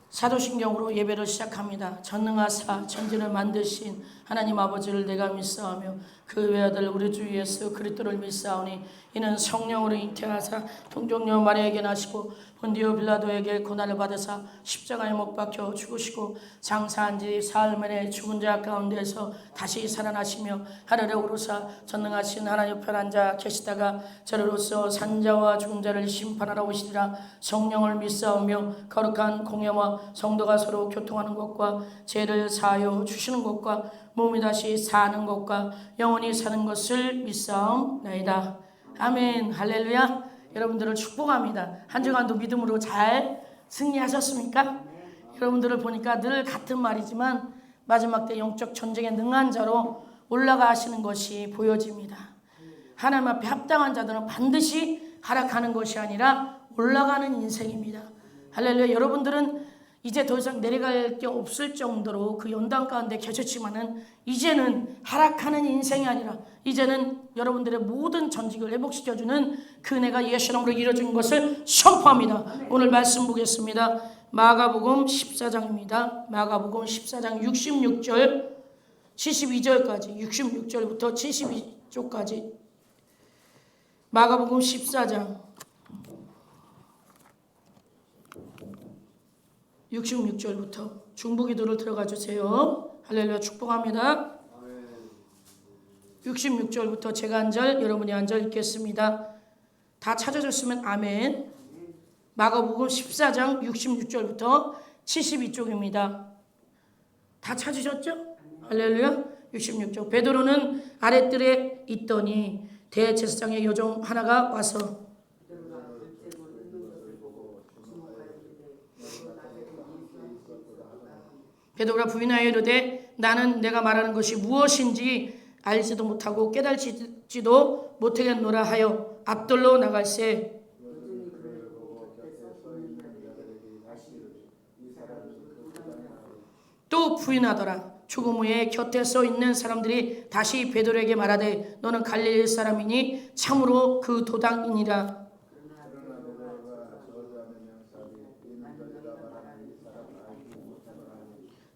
사도신경으로 예배를 시작합니다. 전능하사 천지를 만드신 하나님 아버지를 내가 믿사오며 그 외아들 우리 주 예수 그리스도를 믿사오니 이는 성령으로 잉태하사 동정녀 마리아에게 나시고 본디오 빌라도에게 고난을 받으사 십자가에 못 박혀 죽으시고 장사한 지 사흘 만에 죽은 자 가운데서 다시 살아나시며 하늘에 오르사 전능하신 하나님 옆에 앉아 계시다가 저로서 산자와 죽은 자를 심판하러 오시리라. 성령을 믿사오며 거룩한 공예와 성도가 서로 교통하는 것과 죄를 사하여 주시는 것과 몸이 다시 사는 것과 영원히 사는 것을 믿사옵나이다. 아멘. 할렐루야. 여러분들을 축복합니다. 한 주간도 믿음으로 잘 승리하셨습니까? 여러분들을 보니까 늘 같은 말이지만 마지막 때 영적 전쟁에 능한 자로 올라가시는 것이 보여집니다. 하나님 앞에 합당한 자들은 반드시 하락하는 것이 아니라 올라가는 인생입니다. 할렐루야. 여러분들은 이제 더 이상 내려갈 게 없을 정도로 그 연단 가운데 계셨지만은 이제는 하락하는 인생이 아니라 이제는 여러분들의 모든 전직을 회복시켜주는 그 은혜가 예수 이름으로 이루어진 것을 선포합니다. 오늘 말씀 보겠습니다. 마가복음 14장입니다. 마가복음 14장 66절 72절까지 66절부터 72절까지 마가복음 14장 66절부터 중보기도를 들어가 주세요. 할렐루야. 축복합니다. 66절부터 제가 한 절 여러분이 한 절 읽겠습니다. 다 찾아줬으면 아멘. 마가복음 14장 66절부터 72쪽입니다. 다 찾으셨죠? 할렐루야. 66절. 베드로는 아랫뜰에 있더니 대제사장의 여종 하나가 와서 베드로가 부인하여 이르되 나는 내가 말하는 것이 무엇인지 알지도 못하고 깨달지도 못하겠노라 하여 앞돌로 나갈새 또 부인하더라. 조금 후에 곁에 서 있는 사람들이 다시 베드로에게 말하되 너는 갈릴리 사람이니 참으로 그 도당이니라.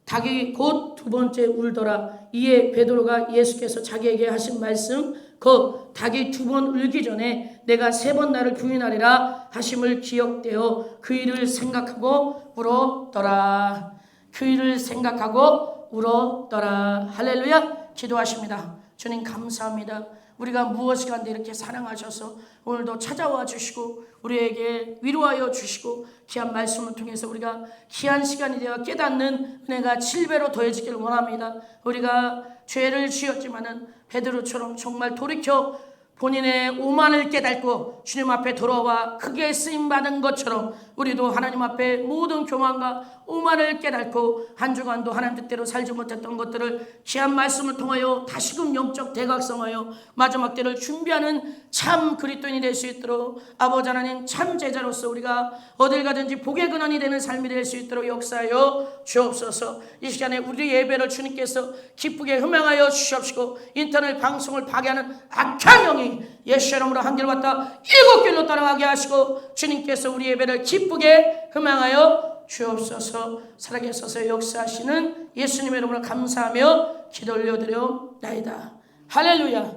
닭이 곧 두 번째 울더라. 이에 베드로가 예수께서 자기에게 하신 말씀 그 닭이 두 번 울기 전에 내가 세 번 나를 부인하리라 하심을 기억되어 그 일을 생각하고 울었더라. 그 일을 생각하고 울었더라. 할렐루야. 기도하십니다. 주님 감사합니다. 우리가 무엇이 간데 이렇게 사랑하셔서 오늘도 찾아와 주시고 우리에게 위로하여 주시고 귀한 말씀을 통해서 우리가 귀한 시간이 되어 깨닫는 은혜가 7배로 더해지기를 원합니다. 우리가 죄를 지었지만은 베드로처럼 정말 돌이켜 본인의 오만을 깨닫고 주님 앞에 돌아와 크게 쓰임받은 것처럼 우리도 하나님 앞에 모든 교만과 오만을 깨닫고 한 주간도 하나님 뜻대로 살지 못했던 것들을 귀한 말씀을 통하여 다시금 영적 대각성하여 마지막 때를 준비하는 참 그리스도인이 될 수 있도록 아버지 하나님 참 제자로서 우리가 어딜 가든지 복의 근원이 되는 삶이 될 수 있도록 역사하여 주옵소서. 이 시간에 우리 예배를 주님께서 기쁘게 흠양하여 주시옵시고 인터넷 방송을 파괴하는 악한 영이 예수 이름으로 한 길 왔다 일곱 길로 따라가게 하시고 주님께서 우리 예배를 기쁘게 흠양하여 주옵소서. 살아계셔서 역사하시는 예수님의 이름으로 감사하며 기도 올려드려나이다. 할렐루야.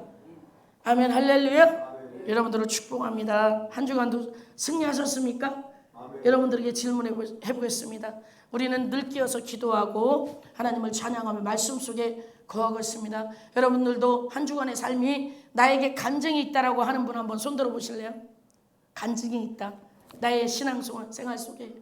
아멘. 할렐루야. 아멘. 여러분들을 축복합니다. 한 주간도 승리하셨습니까? 아멘. 여러분들에게 질문해 보겠습니다. 우리는 늘 끼어서 기도하고 하나님을 찬양하며 말씀 속에 거하고 있습니다. 여러분들도 한 주간의 삶이 나에게 간증이 있다라고 하는 분 한번 손들어 보실래요? 간증이 있다. 나의 신앙생활 속에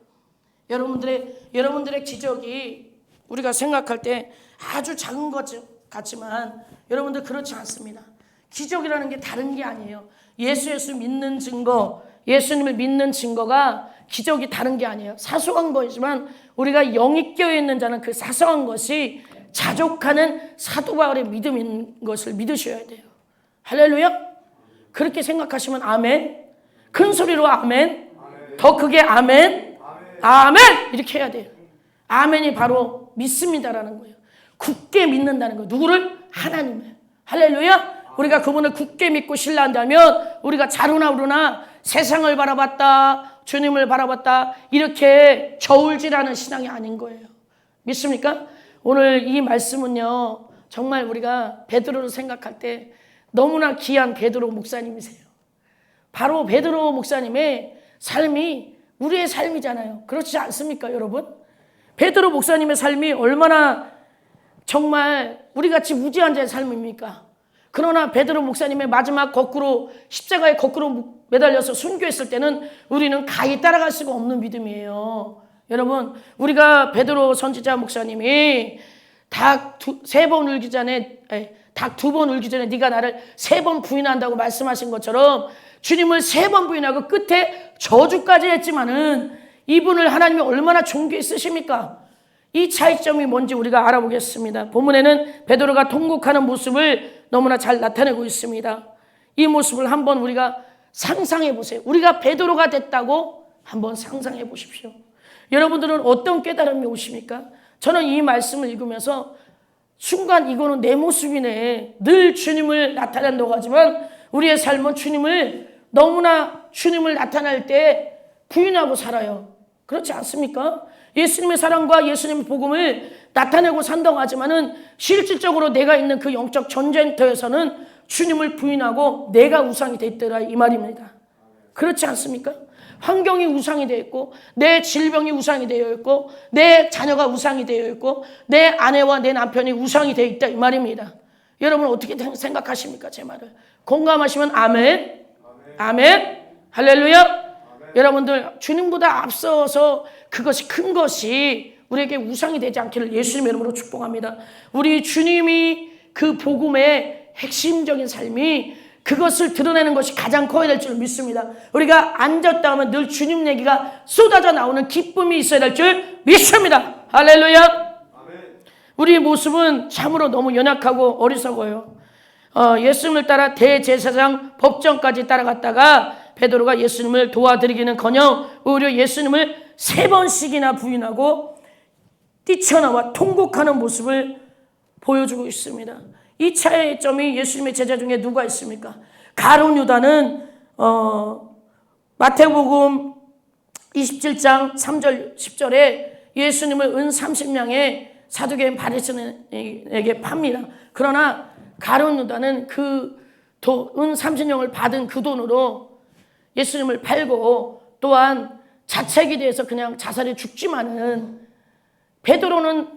여러분들의 기적이 우리가 생각할 때 아주 작은 것 같지만 여러분들 그렇지 않습니다. 기적이라는 게 다른 게 아니에요. 예수 믿는 증거, 예수님을 믿는 증거가 기적이 다른 게 아니에요. 사소한 거지만 우리가 영이 깨어있는 자는 그 사소한 것이 자족하는 사도 바울의 믿음인 것을 믿으셔야 돼요. 할렐루야. 그렇게 생각하시면 아멘. 큰 소리로 아멘. 더 크게 아멘. 아멘. 이렇게 해야 돼요. 아멘이 바로 믿습니다라는 거예요. 굳게 믿는다는 거예요. 누구를? 하나님을. 할렐루야. 우리가 그분을 굳게 믿고 신뢰한다면 우리가 자루나 우르나 세상을 바라봤다, 주님을 바라봤다, 이렇게 저울질하는 신앙이 아닌 거예요. 믿습니까? 오늘 이 말씀은요, 정말 우리가 베드로를 생각할 때 너무나 귀한 베드로 목사님이세요. 바로 베드로 목사님의 삶이 우리의 삶이잖아요. 그렇지 않습니까, 여러분? 베드로 목사님의 삶이 얼마나 정말 우리같이 무지한 자의 삶입니까? 그러나 베드로 목사님의 마지막 거꾸로 십자가에 거꾸로 매달려서 순교했을 때는 우리는 가히 따라갈 수가 없는 믿음이에요. 여러분, 우리가 베드로 선지자 목사님이 닭 두 번 울기 전에 네가 나를 3번 부인한다고 말씀하신 것처럼 주님을 3번 부인하고 끝에 저주까지 했지만은 이분을 하나님이 얼마나 존귀히 쓰십니까? 이 차이점이 뭔지 우리가 알아보겠습니다. 본문에는 베드로가 통곡하는 모습을 너무나 잘 나타내고 있습니다. 이 모습을 한번 우리가 상상해 보세요. 우리가 베드로가 됐다고 한번 상상해 보십시오. 여러분들은 어떤 깨달음이 오십니까? 저는 이 말씀을 읽으면서 순간 이거는 내 모습이네. 늘 주님을 나타낸다고 하지만 우리의 삶은 너무나 주님을 나타낼 때 부인하고 살아요. 그렇지 않습니까? 예수님의 사랑과 예수님의 복음을 나타내고 산다고 하지만은 실질적으로 내가 있는 그 영적 전쟁터에서는 주님을 부인하고 내가 우상이 돼 있더라 이 말입니다. 그렇지 않습니까? 환경이 우상이 되어 있고 내 질병이 우상이 되어 있고 내 자녀가 우상이 되어 있고 내 아내와 내 남편이 우상이 되어 있다 이 말입니다. 여러분 어떻게 생각하십니까? 제 말을 공감하시면 아멘. 아멘. 할렐루야. 아멘. 여러분들 주님보다 앞서서 그것이 큰 것이 우리에게 우상이 되지 않기를 예수님의 이름으로 축복합니다. 우리 주님이 그 복음의 핵심적인 삶이 그것을 드러내는 것이 가장 커야 될 줄 믿습니다. 우리가 앉았다 하면 늘 주님 얘기가 쏟아져 나오는 기쁨이 있어야 될 줄 믿습니다. 할렐루야. 아멘. 우리의 모습은 참으로 너무 연약하고 어리석어요. 예수님을 따라 대제사장 법정까지 따라갔다가 베드로가 예수님을 도와드리기는커녕 오히려 예수님을 3번씩이나 부인하고 뛰쳐나와 통곡하는 모습을 보여주고 있습니다. 이 차이점이 예수님의 제자 중에 누가 있습니까? 가룟 유다는 마태복음 27장 3절 10절에 예수님을 은 30냥에 사두개인 바리새인에게 팝니다. 그러나 가룟 유다는 은 30냥을 받은 그 돈으로 예수님을 팔고 또한 자책에 대해서 그냥 자살해 죽지만은 베드로는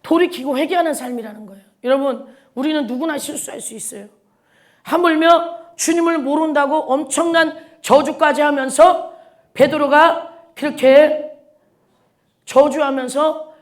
돌이키고 회개하는 삶이라는 거예요. 여러분 우리는 누구나 실수할 수 있어요. 하물며 주님을 모른다고 엄청난 저주까지 하면서 베드로가 그렇게 저주하면서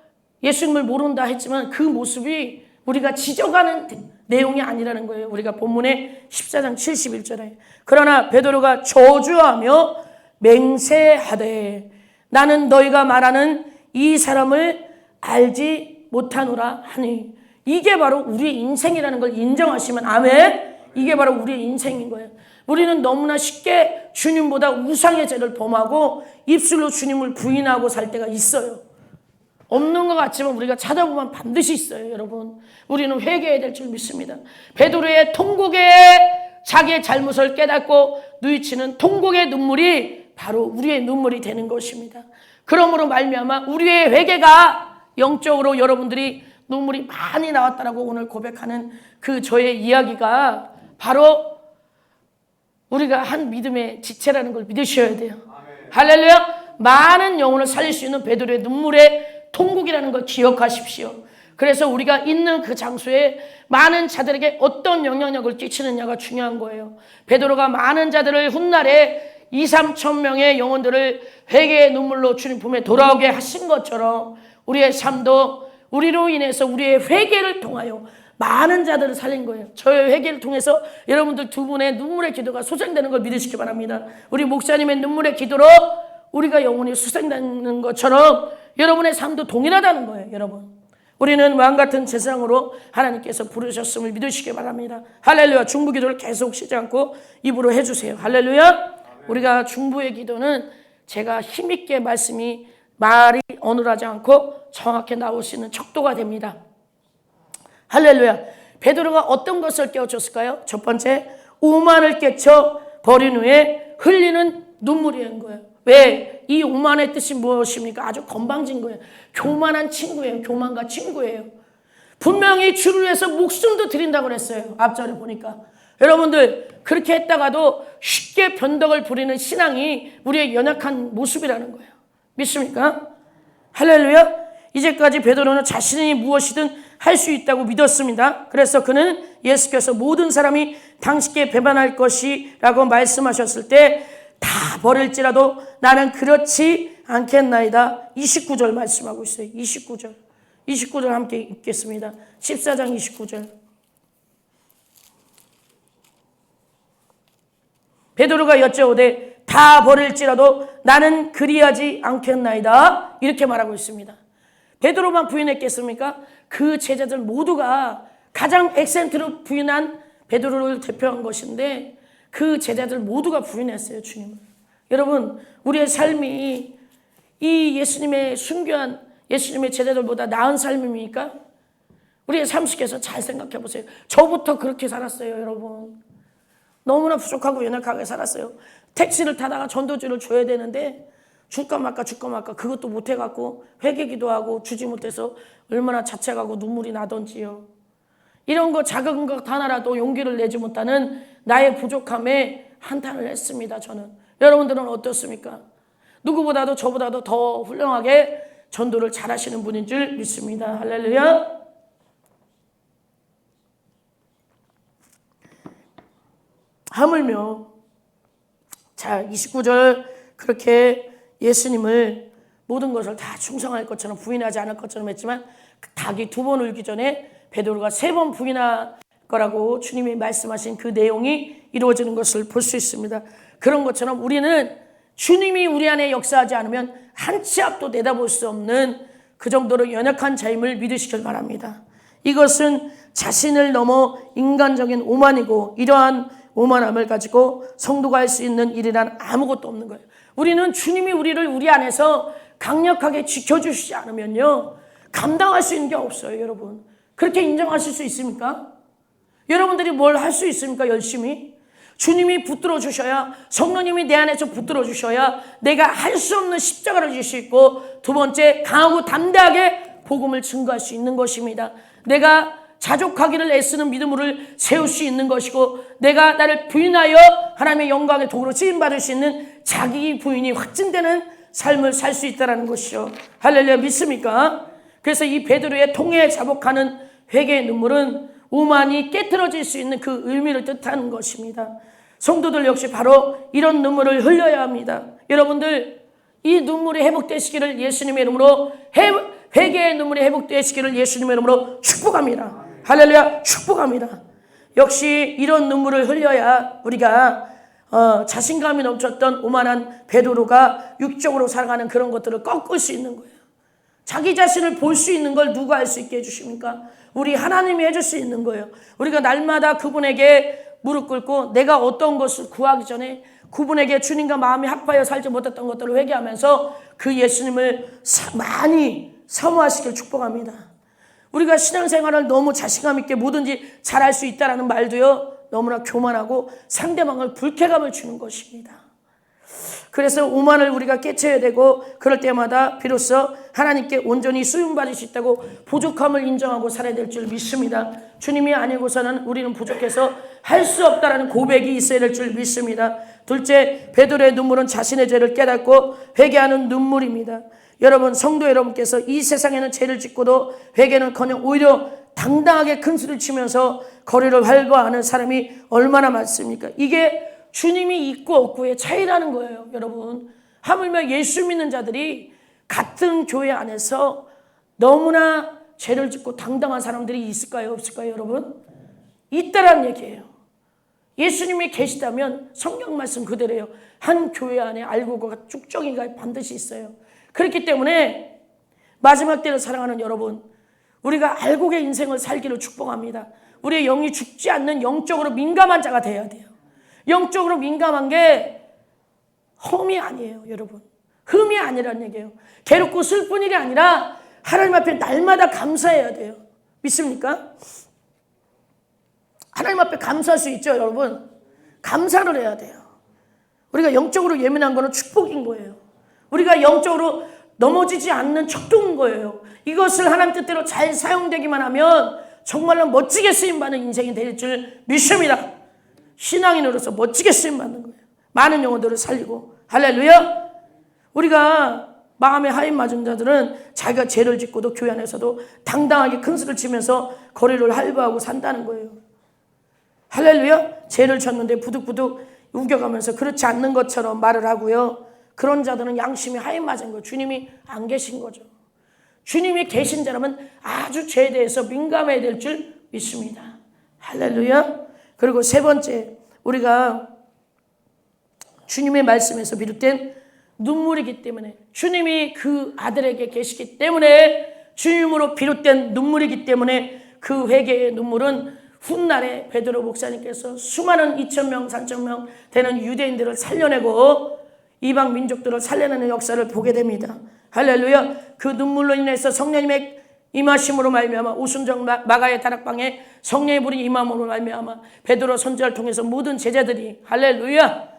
예수님을 모른다 했지만 그 모습이 우리가 지적하는 내용이 아니라는 거예요. 우리가 본문의 14장 71절에 그러나 베드로가 저주하며 맹세하되 나는 너희가 말하는 이 사람을 알지 못하노라 하니 이게 바로 우리의 인생이라는 걸 인정하시면 아멘. 이게 바로 우리의 인생인 거예요. 우리는 너무나 쉽게 주님보다 우상의 죄를 범하고 입술로 주님을 부인하고 살 때가 있어요. 없는 것 같지만 우리가 찾아보면 반드시 있어요. 여러분 우리는 회개해야 될 줄 믿습니다. 베드로의 통곡에 자기의 잘못을 깨닫고 누이치는 통곡의 눈물이 바로 우리의 눈물이 되는 것입니다. 그러므로 말미암아 우리의 회개가 영적으로 여러분들이 눈물이 많이 나왔다라고 오늘 고백하는 그 저의 이야기가 바로 우리가 한 믿음의 지체라는 걸 믿으셔야 돼요. 아멘. 할렐루야. 많은 영혼을 살릴 수 있는 베드로의 눈물의 통곡이라는 걸 기억하십시오. 그래서 우리가 있는 그 장소에 많은 자들에게 어떤 영향력을 끼치느냐가 중요한 거예요. 베드로가 많은 자들을 훗날에 2-3천 명의 영혼들을 회개의 눈물로 주님 품에 돌아오게 하신 것처럼 우리의 삶도 우리로 인해서 우리의 회개를 통하여 많은 자들을 살린 거예요. 저의 회개를 통해서 여러분들 두 분의 눈물의 기도가 소생되는 걸 믿으시기 바랍니다. 우리 목사님의 눈물의 기도로 우리가 영혼이 수생되는 것처럼 여러분의 삶도 동일하다는 거예요. 여러분 우리는 왕같은 제사장으로 하나님께서 부르셨음을 믿으시기 바랍니다. 할렐루야. 중부 기도를 계속 쉬지 않고 입으로 해주세요. 할렐루야. 우리가 중부의 기도는 제가 힘있게 말이 어눌하지 않고 정확히 나올 수 있는 척도가 됩니다. 할렐루야. 베드로가 어떤 것을 깨우쳤을까요? 첫 번째, 오만을 깨쳐 버린 후에 흘리는 눈물이 난 거예요. 왜? 이 오만의 뜻이 무엇입니까? 아주 건방진 거예요. 교만한 친구예요. 교만과 친구예요. 분명히 주를 위해서 목숨도 드린다고 그랬어요. 앞절에 보니까. 여러분들 그렇게 했다가도 쉽게 변덕을 부리는 신앙이 우리의 연약한 모습이라는 거예요. 믿습니까? 할렐루야. 이제까지 베드로는 자신이 무엇이든 할 수 있다고 믿었습니다. 그래서 그는 예수께서 모든 사람이 당신께 배반할 것이라고 말씀하셨을 때 다 버릴지라도 나는 그렇지 않겠나이다. 29절 말씀하고 있어요. 29절 함께 읽겠습니다. 14장 29절. 베드로가 여쭤오되 다 버릴지라도 나는 그리하지 않겠나이다. 이렇게 말하고 있습니다. 베드로만 부인했겠습니까? 그 제자들 모두가 가장 액센트로 부인한 베드로를 대표한 것인데 그 제자들 모두가 부인했어요. 주님을. 여러분 우리의 삶이 이 예수님의 순교한 예수님의 제자들보다 나은 삶입니까? 우리의 삶 속에서 잘 생각해 보세요. 저부터 그렇게 살았어요. 여러분 너무나 부족하고 연약하게 살았어요. 택시를 타다가 전도지를 줘야 되는데 줄까 말까 그것도 못해갖고 회개기도 하고 주지 못해서 얼마나 자책하고 눈물이 나던지요. 이런 거 작은 것 하나라도 용기를 내지 못하는 나의 부족함에 한탄을 했습니다. 저는. 여러분들은 어떻습니까? 누구보다도 저보다도 더 훌륭하게 전도를 잘하시는 분인 줄 믿습니다. 할렐루야. 하물며 자 29절 그렇게 예수님을 모든 것을 다 충성할 것처럼 부인하지 않을 것처럼 했지만 닭이 2번 울기 전에 베드로가 3번 부인할 거라고 주님이 말씀하신 그 내용이 이루어지는 것을 볼 수 있습니다. 그런 것처럼 우리는 주님이 우리 안에 역사하지 않으면 한 치 앞도 내다볼 수 없는 그 정도로 연약한 자임을 믿으시길 바랍니다. 이것은 자신을 넘어 인간적인 오만이고 이러한 오만함을 가지고 성도가 할 수 있는 일이란 아무것도 없는 거예요. 우리는 주님이 우리를 우리 안에서 강력하게 지켜주시지 않으면요 감당할 수 있는 게 없어요. 여러분 그렇게 인정하실 수 있습니까? 여러분들이 뭘 할 수 있습니까? 열심히 주님이 붙들어 주셔야 성령님이 내 안에서 붙들어 주셔야 내가 할 수 없는 십자가를 질 수 있고 두 번째 강하고 담대하게 복음을 증거할 수 있는 것입니다. 내가 자족하기를 애쓰는 믿음을 세울 수 있는 것이고 내가 나를 부인하여 하나님의 영광의 도구로 쓰임받을 수 있는 자기 부인이 확증되는 삶을 살 수 있다는 것이죠. 할렐루야. 믿습니까? 그래서 이 베드로의 통해에 자복하는 회개의 눈물은 오만이 깨트려질 수 있는 그 의미를 뜻하는 것입니다. 성도들 역시 바로 이런 눈물을 흘려야 합니다. 여러분들 이 눈물이 회복되시기를 예수님의 이름으로 회개의 눈물이 회복되시기를 예수님의 이름으로 축복합니다. 할렐루야. 축복합니다. 역시 이런 눈물을 흘려야 우리가 자신감이 넘쳤던 오만한 베드로가 육적으로 살아가는 그런 것들을 꺾을 수 있는 거예요. 자기 자신을 볼 수 있는 걸 누가 할 수 있게 해주십니까? 우리 하나님이 해줄 수 있는 거예요. 우리가 날마다 그분에게 무릎 꿇고 내가 어떤 것을 구하기 전에 그분에게 주님과 마음이 합하여 살지 못했던 것들을 회개하면서 그 예수님을 많이 사모하시길 축복합니다. 우리가 신앙생활을 너무 자신감 있게 뭐든지 잘할 수 있다는 말도요 너무나 교만하고 상대방을 불쾌감을 주는 것입니다. 그래서 오만을 우리가 깨쳐야 되고 그럴 때마다 비로소 하나님께 온전히 쓰임받을 수 있다고 부족함을 인정하고 살아야 될 줄 믿습니다. 주님이 아니고서는 우리는 부족해서 할 수 없다라는 고백이 있어야 될 줄 믿습니다. 둘째, 베드로의 눈물은 자신의 죄를 깨닫고 회개하는 눈물입니다. 여러분 성도 여러분께서 이 세상에는 죄를 짓고도 회개는커녕 오히려 당당하게 큰 소리를 치면서 거리를 활보하는 사람이 얼마나 많습니까? 이게 주님이 있고 없고의 차이라는 거예요. 여러분 하물며 예수 믿는 자들이 같은 교회 안에서 너무나 죄를 짓고 당당한 사람들이 있을까요? 없을까요? 여러분 있다라는 얘기예요. 예수님이 계시다면 성경 말씀 그대로예요. 한 교회 안에 알고가 쭉정이가 반드시 있어요. 그렇기 때문에 마지막 때를 사랑하는 여러분 우리가 알곡의 인생을 살기를 축복합니다. 우리의 영이 죽지 않는 영적으로 민감한 자가 되어야 돼요. 영적으로 민감한 게 험이 아니에요. 여러분 흠이 아니라는 얘기예요. 괴롭고 슬픈 일이 아니라 하나님 앞에 날마다 감사해야 돼요. 믿습니까? 하나님 앞에 감사할 수 있죠. 여러분 감사를 해야 돼요. 우리가 영적으로 예민한 거는 축복인 거예요. 우리가 영적으로 넘어지지 않는 척도인 거예요. 이것을 하나님 뜻대로 잘 사용되기만 하면 정말로 멋지게 쓰임받는 인생이 될 줄 믿습니다. 신앙인으로서 멋지게 쓰임받는 거예요. 많은 영혼들을 살리고. 할렐루야. 우리가 마음의 하인 맞은 자들은 자기가 죄를 짓고도 교회 안에서도 당당하게 큰 소리를 치면서 거리를 할부하고 산다는 거예요. 할렐루야. 죄를 졌는데 부득부득 우겨가면서 그렇지 않는 것처럼 말을 하고요. 그런 자들은 양심이 하인 맞은 거예요. 주님이 안 계신 거죠. 주님이 계신 자라면 아주 죄에 대해서 민감해야 될 줄 믿습니다. 할렐루야. 그리고 세 번째, 우리가 주님의 말씀에서 비롯된 눈물이기 때문에, 주님이 그 아들에게 계시기 때문에, 주님으로 비롯된 눈물이기 때문에 그 회개의 눈물은 훗날에 베드로 목사님께서 수많은 2,000명, 3,000명 되는 유대인들을 살려내고 이방 민족들을 살려내는 역사를 보게 됩니다. 할렐루야. 그 눈물로 인해서 성령님의 임하심으로 말미암아 오순절 마가의 다락방에 성령의 불이 임함으로 말미암아 베드로 선지자를 통해서 모든 제자들이, 할렐루야,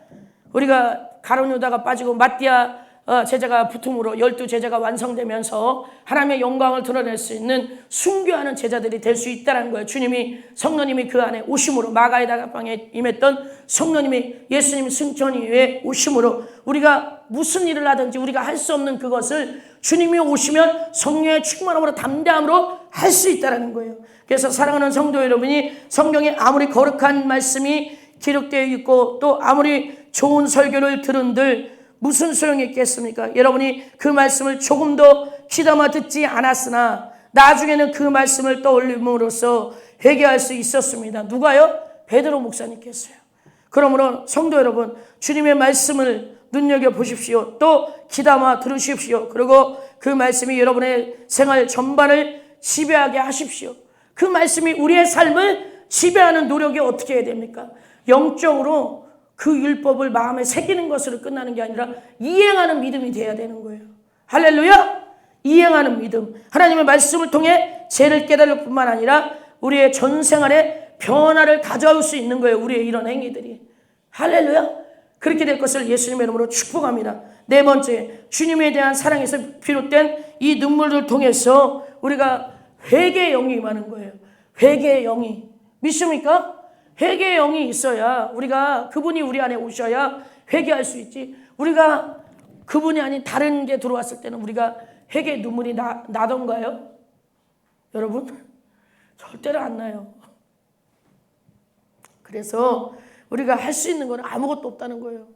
우리가 가룟 유다가 빠지고 마띠아 제자가 붙음으로 12제자가 완성되면서 하나님의 영광을 드러낼 수 있는 순교하는 제자들이 될 수 있다는 거예요. 주님이, 성령님이 그 안에 오심으로, 마가의 다락방에 임했던 성령님이, 예수님 승천 이후에 오심으로 우리가 무슨 일을 하든지 우리가 할 수 없는 그것을 주님이 오시면 성령의 충만함으로, 담대함으로 할 수 있다는 거예요. 그래서 사랑하는 성도 여러분이, 성경에 아무리 거룩한 말씀이 기록되어 있고 또 아무리 좋은 설교를 들은들 무슨 소용이 있겠습니까? 여러분이 그 말씀을 조금 더 귀담아 듣지 않았으나 나중에는 그 말씀을 떠올림으로써 회개할 수 있었습니다. 누가요? 베드로 목사님께서요. 그러므로 성도 여러분, 주님의 말씀을 눈여겨보십시오. 또 귀담아 들으십시오. 그리고 그 말씀이 여러분의 생활 전반을 지배하게 하십시오. 그 말씀이 우리의 삶을 지배하는 노력이 어떻게 해야 됩니까? 영적으로 그 율법을 마음에 새기는 것으로 끝나는 게 아니라 이행하는 믿음이 돼야 되는 거예요. 할렐루야. 이행하는 믿음, 하나님의 말씀을 통해 죄를 깨달을 뿐만 아니라 우리의 전생활에 변화를 가져올 수 있는 거예요. 우리의 이런 행위들이. 할렐루야. 그렇게 될 것을 예수님의 이름으로 축복합니다. 네 번째, 주님에 대한 사랑에서 비롯된 이 눈물을 통해서 우리가 회개의 영이 임하는 거예요. 회개의 영이. 믿습니까? 회개의 영이 있어야, 우리가 그분이 우리 안에 오셔야 회개할 수 있지. 우리가 그분이 아닌 다른 게 들어왔을 때는 우리가 회개의 눈물이 나던가요? 여러분? 절대로 안 나요. 그래서 우리가 할 수 있는 건 아무것도 없다는 거예요.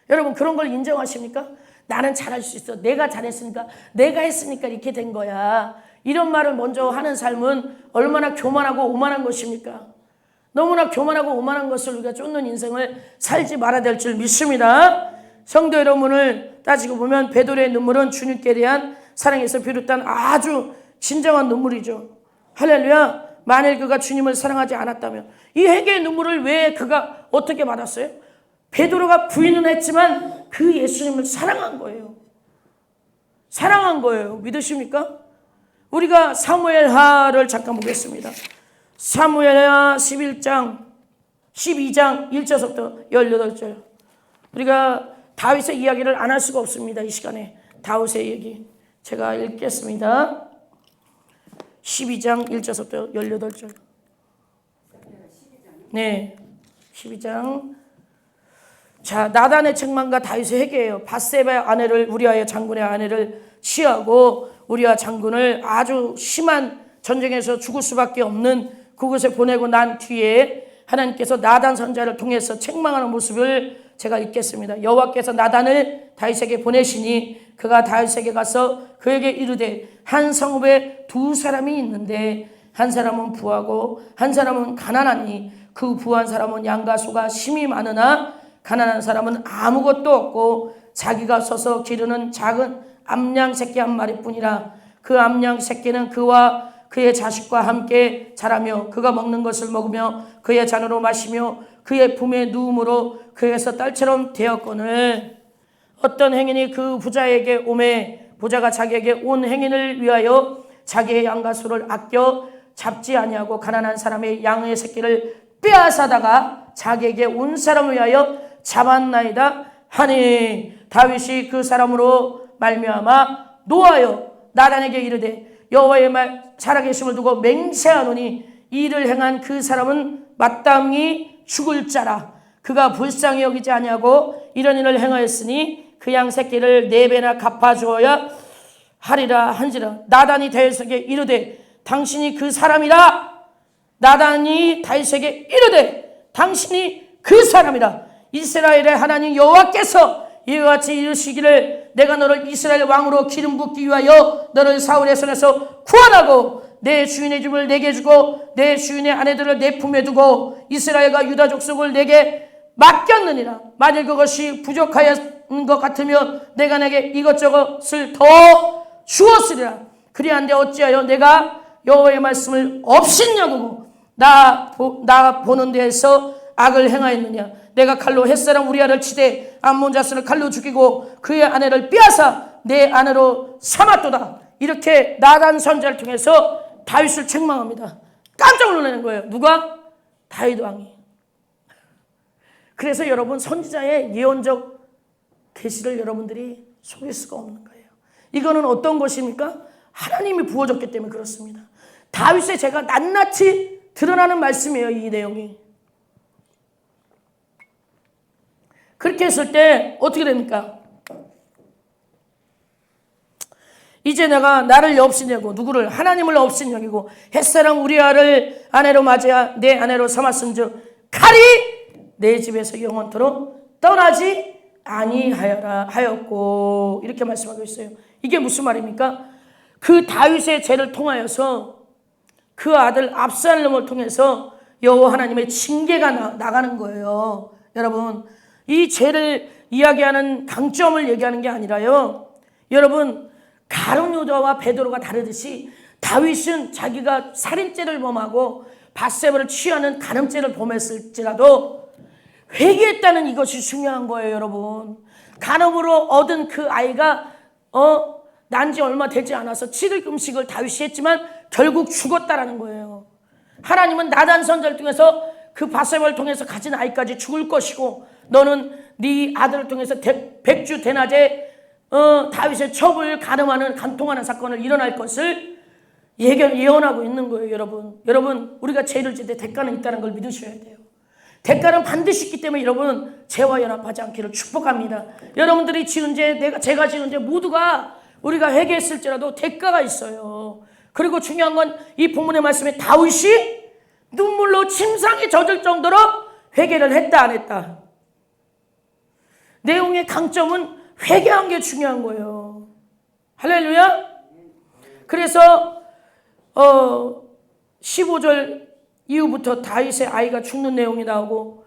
여러분, 그런 걸 인정하십니까? 나는 잘할 수 있어. 내가 잘했으니까, 내가 했으니까 이렇게 된 거야. 이런 말을 먼저 하는 삶은 얼마나 교만하고 오만한 것입니까? 너무나 교만하고 오만한 것을 우리가 쫓는 인생을 살지 말아야 될 줄 믿습니다. 성도 여러분을 따지고 보면 베드로의 눈물은 주님께 대한 사랑에서 비롯한 아주 진정한 눈물이죠. 할렐루야. 만일 그가 주님을 사랑하지 않았다면 이 회개의 눈물을 왜 그가 어떻게 받았어요? 베드로가 부인은 했지만 그 예수님을 사랑한 거예요. 사랑한 거예요. 믿으십니까? 우리가 사무엘하를 잠깐 보겠습니다. 사무엘하 12장 1절부터 18절. 우리가 다윗의 이야기를 안 할 수가 없습니다. 이 시간에 다윗의 얘기 제가 읽겠습니다. 12장 1절부터 18절. 네, 12장. 자, 나단의 책망과 다윗의 회개예요. 밧세바의 아내를, 우리아의 장군의 아내를 취하고 우리아 장군을 아주 심한 전쟁에서 죽을 수밖에 없는 그곳에 보내고 난 뒤에 하나님께서 나단 선지자를 통해서 책망하는 모습을 제가 읽겠습니다. 여호와께서 나단을 다윗에게 보내시니 그가 다윗에게 가서 그에게 이르되 한 성읍에 두 사람이 있는데 한 사람은 부하고 한 사람은 가난하니 그 부한 사람은 양과 소가 심히 많으나 가난한 사람은 아무것도 없고 자기가 서서 기르는 작은 암양 새끼 한 마리뿐이라. 그 암양 새끼는 그와 그의 자식과 함께 자라며 그가 먹는 것을 먹으며 그의 잔으로 마시며 그의 품에 누움으로 그에서 딸처럼 되었거늘 어떤 행인이 그 부자에게 오매 부자가 자기에게 온 행인을 위하여 자기의 양과 소를 아껴 잡지 아니하고 가난한 사람의 양의 새끼를 빼앗아다가 자기에게 온 사람을 위하여 잡았나이다 하니 다윗이 그 사람으로 말미암아 노하여 나단에게 이르되 여호와의 말 살아계심을 두고 맹세하노니 이를 행한 그 사람은 마땅히 죽을 자라. 그가 불쌍히 여기지 아니하고 이런 일을 행하였으니 그 양 새끼를 4배나 갚아주어야 하리라 한지라. 나단이 다윗에게 이르되 당신이 그 사람이라. 나단이 다윗에게 이르되 당신이 그 사람이라. 이스라엘의 하나님 여호와께서 이와 같이 이르시기를 내가 너를 이스라엘 왕으로 기름 붓기 위하여 너를 사울의 손에서 구원하고 내 주인의 집을 내게 주고 내 주인의 아내들을 내 품에 두고 이스라엘과 유다 족속을 내게 맡겼느니라. 만일 그것이 부족하였는 것 같으면 내가 내게 이것저것을 더 주었으리라. 그리한데 어찌하여 내가 여호와의 말씀을 업신여기고 나 보는 데에서 악을 행하였느냐. 내가 칼로 햇사람 우리아를 치되 암몬 자손을 칼로 죽이고 그의 아내를 빼앗아 내 아내로 삼았도다. 이렇게 나단 선지자를 통해서 다윗을 책망합니다. 깜짝 놀라는 거예요. 누가? 다윗 왕이. 그래서 여러분 선지자의 예언적 계시를 여러분들이 속일 수가 없는 거예요. 이거는 어떤 것입니까? 하나님이 부어줬기 때문에 그렇습니다. 다윗의 죄가 낱낱이 드러나는 말씀이에요. 이 내용이. 그렇게 했을 때 어떻게 됩니까? 이제 내가 나를 업신여기고 누구를? 하나님을 업신여기고 햇사람 우리아를 아내로 맞이하 내 아내로 삼았은즉 칼이 내 집에서 영원토록 떠나지 아니하여라 하였고 이렇게 말씀하고 있어요. 이게 무슨 말입니까? 그 다윗의 죄를 통하여서 그 아들 압살롬을 통해서 여호와 하나님의 징계가 나가는 거예요. 여러분 이 죄를 이야기하는 강점을 얘기하는 게 아니라요. 여러분 가룟 유다와 베드로가 다르듯이 다윗은 자기가 살인죄를 범하고 밧세바를 취하는 간음죄를 범했을지라도 회개했다는 이것이 중요한 거예요. 여러분 간음으로 얻은 그 아이가 난 지 얼마 되지 않아서 7일 금식을 다윗이 했지만 결국 죽었다라는 거예요. 하나님은 나단 선지자를 통해서 그 밧세바를 통해서 가진 아이까지 죽을 것이고 너는 네 아들을 통해서 백주 대낮에 다윗의 첩을 간음하는 간통하는 사건을 일어날 것을 예언하고 있는 거예요. 여러분 우리가 죄를 지을 때 대가는 있다는 걸 믿으셔야 돼요. 대가는 반드시 있기 때문에 여러분 죄와 연합하지 않기를 축복합니다. 여러분들이 지은 죄, 제가 지은 죄 모두가 우리가 회개했을지라도 대가가 있어요. 그리고 중요한 건 이 본문의 말씀에 다윗이 눈물로 침상에 젖을 정도로 회개를 했다 안 했다. 내용의 강점은 회개한 게 중요한 거예요. 할렐루야. 그래서 15절 이후부터 다윗의 아이가 죽는 내용이 나오고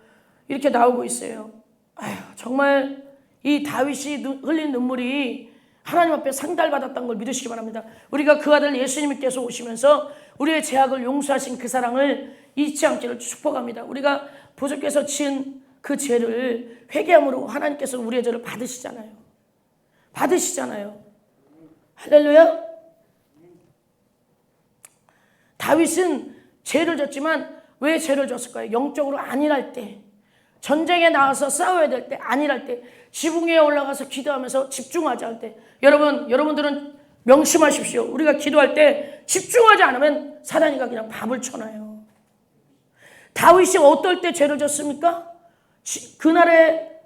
이렇게 나오고 있어요. 아휴, 정말 이 다윗이 흘린 눈물이 하나님 앞에 상달받았다는 걸 믿으시기 바랍니다. 우리가 그 아들 예수님께서 오시면서 우리의 죄악을 용서하신 그 사랑을 잊지 않기를 축복합니다. 우리가 부족해서 지은 그 죄를 회개함으로 하나님께서 우리의 죄를 받으시잖아요. 할렐루야. 다윗은 죄를 졌지만 왜 죄를 졌을까요? 영적으로 안일할 때, 전쟁에 나가서 싸워야 될 때, 안일할 때, 지붕 위에 올라가서 기도하면서 집중하지 않을 때. 여러분들은 명심하십시오. 우리가 기도할 때 집중하지 않으면 사단이가 그냥 밥을 쳐놔요. 다윗이 어떨 때 죄를 졌습니까? 그날의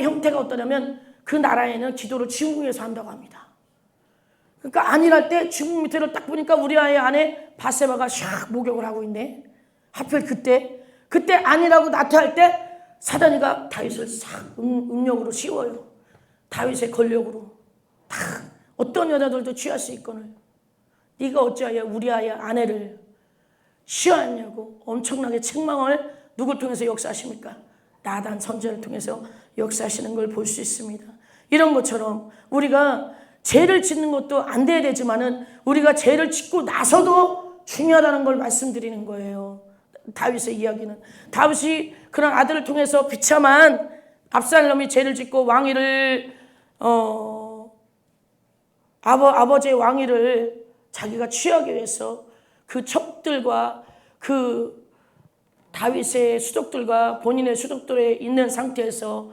형태가 어떠냐면 그 나라에는 기도를 지붕 위에서 한다고 합니다. 그러니까 안일할 때 지붕 밑에를 딱 보니까 우리 아이의 아내 밧세바가 샥 목욕을 하고 있네. 하필 그때 안일하고 나태할 때 사단이가 다윗을 싹 음력으로 씌워요. 다윗의 권력으로 다 어떤 여자들도 취할 수 있거늘 네가 어찌하여 우리 아이의 아내를 취하냐고 엄청나게 책망을 누굴 통해서 역사하십니까? 나단 선지자를 통해서 역사하시는 걸 볼 수 있습니다. 이런 것처럼 우리가 죄를 짓는 것도 안 돼야 되지만은 우리가 죄를 짓고 나서도 중요하다는 걸 말씀드리는 거예요. 다윗의 이야기는 다윗이 그런 아들을 통해서 비참한 압살롬이 죄를 짓고 왕위를 아버지의 왕위를 자기가 취하기 위해서 그 첩들과 그 다윗의 수족들과 본인의 수족들에 있는 상태에서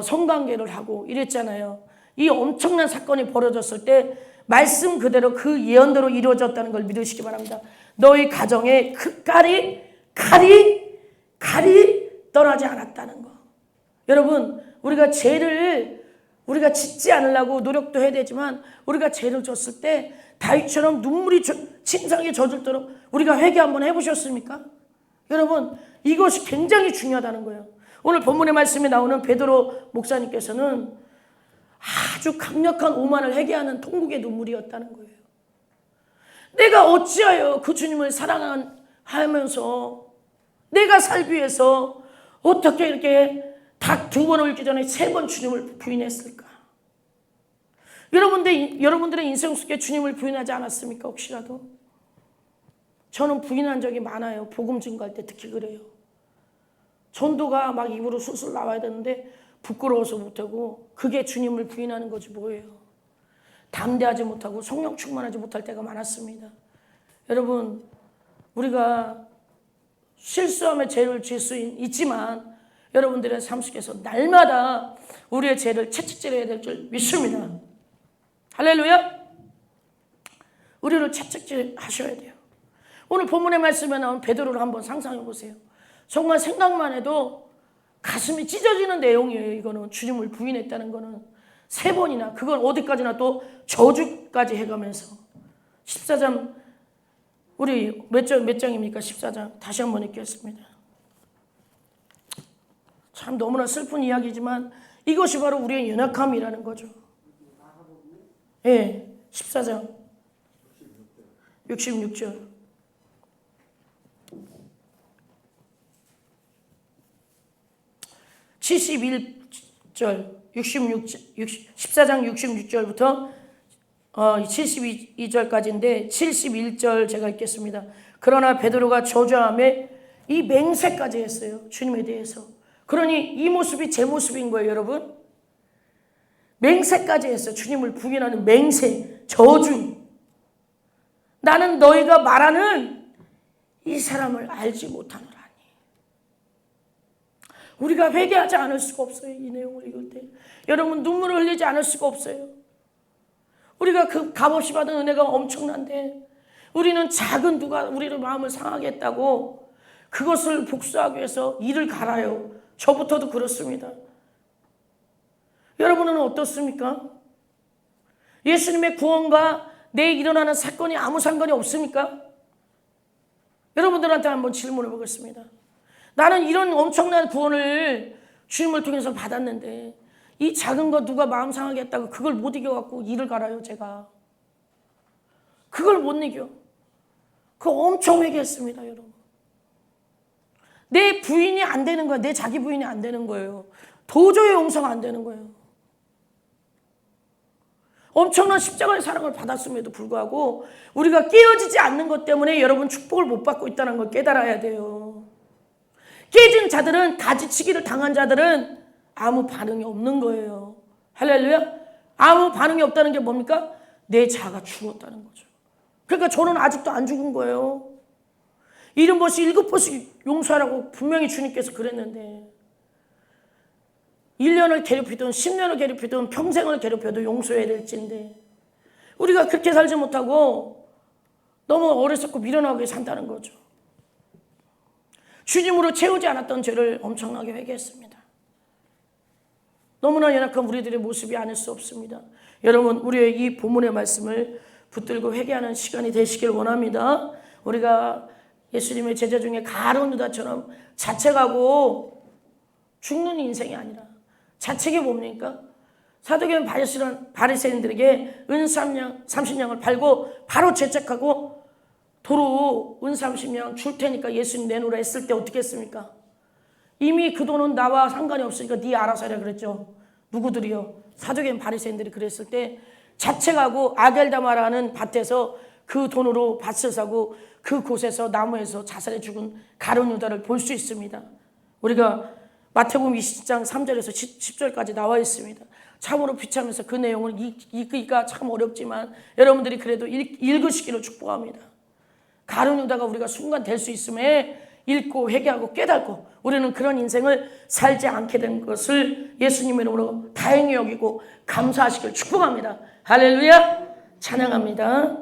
성관계를 하고 이랬잖아요. 이 엄청난 사건이 벌어졌을 때 말씀 그대로 그 예언대로 이루어졌다는 걸 믿으시기 바랍니다. 너희 가정에 그 칼이 떠나지 않았다는 거. 여러분, 우리가 죄를 우리가 짓지 않으려고 노력도 해야 되지만 우리가 죄를 졌을 때 다윗처럼 눈물이 침상에 젖을도록 우리가 회개 한번 해보셨습니까? 여러분, 이것이 굉장히 중요하다는 거예요. 오늘 본문의 말씀에 나오는 베드로 목사님께서는 아주 강력한 오만을 회개하는 통곡의 눈물이었다는 거예요. 내가 어찌하여 그 주님을 사랑하면서 내가 살기 위해서 어떻게 이렇게 닭 2번 울기 전에 3번 주님을 부인했을까? 여러분들의 인생 속에 주님을 부인하지 않았습니까? 혹시라도? 저는 부인한 적이 많아요. 복음 증거할 때 특히 그래요. 전도가 막 입으로 술술 나와야 되는데 부끄러워서 못하고, 그게 주님을 부인하는 거지 뭐예요. 담대하지 못하고 성령 충만하지 못할 때가 많았습니다. 여러분, 우리가 실수하며 죄를 지을 수 있지만 여러분들의 삶 속에서 날마다 우리의 죄를 채찍질해야 될 줄 믿습니다. 할렐루야. 우리를 채찍질하셔야 돼요. 오늘 본문의 말씀에 나온 베드로를 한번 상상해 보세요. 정말 생각만 해도 가슴이 찢어지는 내용이에요. 이거는 주님을 부인했다는 거는 3번이나, 그걸 어디까지나 또 저주까지 해가면서. 14장, 우리 몇 장입니까? 14장 다시 한번 읽겠습니다. 참 너무나 슬픈 이야기지만 이것이 바로 우리의 연약함이라는 거죠. 예, 14장 66절. (71절) 14장 66절부터 72절까지인데 71절 제가 읽겠습니다. 그러나 베드로가 저주함에 이 맹세까지 했어요. 주님에 대해서. 그러니 이 모습이 제 모습인 거예요, 여러분. 맹세까지 했어요. 주님을 부인하는 맹세, 저주. 나는 너희가 말하는 이 사람을 알지 못하노라니. 우리가 회개하지 않을 수가 없어요. 이 내용을 읽을 때. 여러분, 눈물을 흘리지 않을 수가 없어요. 우리가 그 값없이 받은 은혜가 엄청난데 우리는 작은 누가 우리를 마음을 상하게 했다고 그것을 복수하기 위해서 이를 갈아요. 저부터도 그렇습니다. 여러분은 어떻습니까? 예수님의 구원과 내일 일어나는 사건이 아무 상관이 없습니까? 여러분들한테 한번 질문해 보겠습니다. 나는 이런 엄청난 구원을 주님을 통해서 받았는데 이 작은 거 누가 마음 상하게 했다고 그걸 못 이겨갖고 이를 갈아요, 제가. 그걸 못 이겨. 그거 엄청 회개했습니다, 여러분. 내 부인이 안 되는 거야. 내 자기 부인이 안 되는 거예요. 도저히 용서가 안 되는 거예요. 엄청난 십자가의 사랑을 받았음에도 불구하고 우리가 깨어지지 않는 것 때문에 여러분 축복을 못 받고 있다는 걸 깨달아야 돼요. 깨진 자들은, 가지치기를 당한 자들은 아무 반응이 없는 거예요. 할렐루야. 아무 반응이 없다는 게 뭡니까? 내 자아가 죽었다는 거죠. 그러니까 저는 아직도 안 죽은 거예요. 70번씩 7번씩 용서하라고 분명히 주님께서 그랬는데 1년을 괴롭히든 10년을 괴롭히든 평생을 괴롭혀도 용서해야 될진데 우리가 그렇게 살지 못하고 너무 어리석고 미련하게 산다는 거죠. 주님으로 채우지 않았던 죄를 엄청나게 회개했습니다. 너무나 연약한 우리들의 모습이 아닐 수 없습니다. 여러분, 우리의 이 본문의 말씀을 붙들고 회개하는 시간이 되시길 원합니다. 우리가 예수님의 제자 중에 가룟 유다처럼 자책하고 죽는 인생이 아니라, 자책이 뭡니까? 사도계는 바리새인들에게 은 30냥을 팔고 바로 죄책하고 도로 은 30냥 줄 테니까 예수님 내놓으라 했을 때 어떻게 했습니까? 이미 그 돈은 나와 상관이 없으니까 네 알아서 하라 그랬죠. 누구들이요? 사도계는 바리새인들이 그랬을 때 자책하고 아겔다마라는 밭에서 그 돈으로 밭을 사고 그 곳에서 나무에서 자살해 죽은 가룟 유다를 볼 수 있습니다. 우리가 마태복음 20장 3절에서 10절까지 나와 있습니다. 참으로 비참해서 그 내용을 읽기가 참 어렵지만 여러분들이 그래도 읽으시기를 축복합니다. 가룟 유다가 우리가 순간 될 수 있음에 읽고 회개하고 깨닫고 우리는 그런 인생을 살지 않게 된 것을 예수님의 이름으로 다행히 여기고 감사하시길 축복합니다. 할렐루야. 찬양합니다.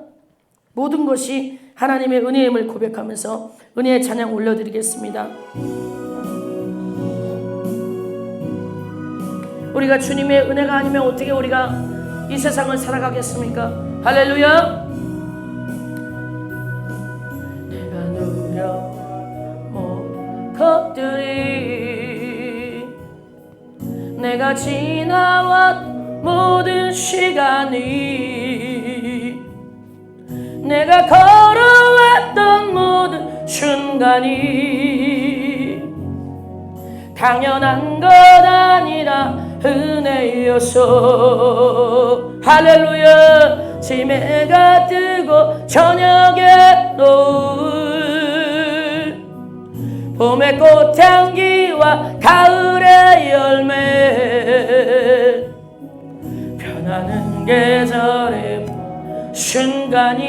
모든 것이 하나님의 은혜임을 고백하면서 은혜의 찬양 올려드리겠습니다. 우리가 주님의 은혜가 아니면 어떻게 우리가 이 세상을 살아가겠습니까? 할렐루야. 내가 누려온 것들이 내가 지나왔 모든 시간이 내가 걸어왔던 모든 순간이 당연한 것 아니라 은혜여서 할렐루야. 짐해가 뜨고 저녁에 노을 봄의 꽃향기와 가을의 열매 변하는 계절의 순간이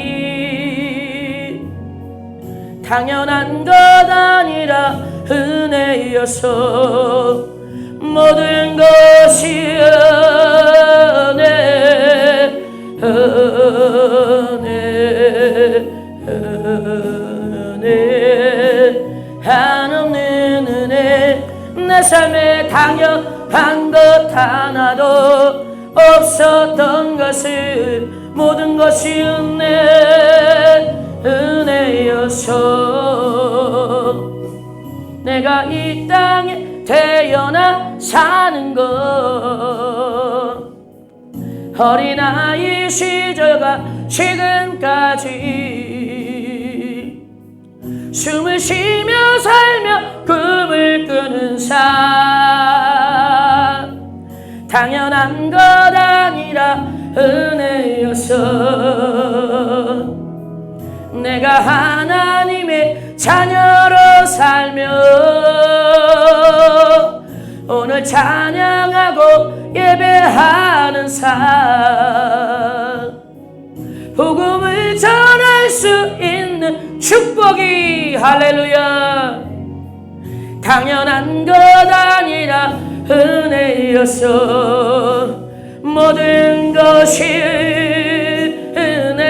당연한 것 아니라 은혜여서 모든 것이 은혜 한없는 은혜 내 삶에 당연한 것 하나도 없었던 것을 모든 것이 은혜여서 내가 이 땅에 태어나 사는 것 어린아이 시절과 지금까지 숨을 쉬며 살며 꿈을 꾸는 삶 당연한 것 아니라 은혜여서 내가 하나님의 자녀로 살며 오늘 찬양하고 예배하는 삶 복음을 전할 수 있는 축복이 할렐루야 당연한 것 아니라 은혜여서 모든 것이 은혜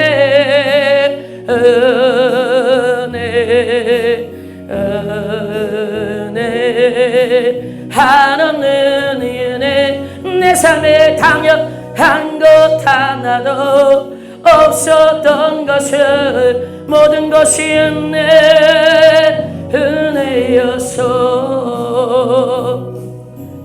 한없는 은혜 내 삶에 당연한 것 하나도 없었던 것을 모든 것이 은혜여서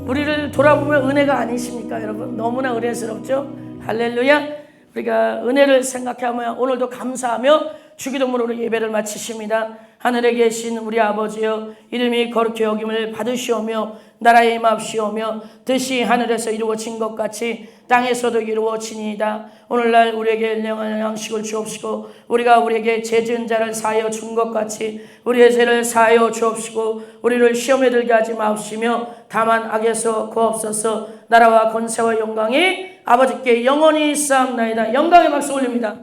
우리를 돌아보면 은혜가 아니십니까 여러분? 너무나 은혜스럽죠? 할렐루야. 우리가 은혜를 생각하며 오늘도 감사하며 주기도문으로 예배를 마치십니다. 하늘에 계신 우리 아버지여 이름이 거룩히 여김을 받으시오며 나라에 임합시오며 뜻이 하늘에서 이루어진 것 같이 땅에서도 이루어지니이다. 오늘날 우리에게 일용할 양식을 주옵시고 우리가 우리에게 죄 지은 자를 사하여 준 것 같이 우리의 죄를 사하여 주옵시고 우리를 시험에 들게 하지 마옵시며 다만 악에서 구하옵소서. 나라와 권세와 영광이 아버지께 영원히 있사옵나이다. 영광의 박수 올립니다.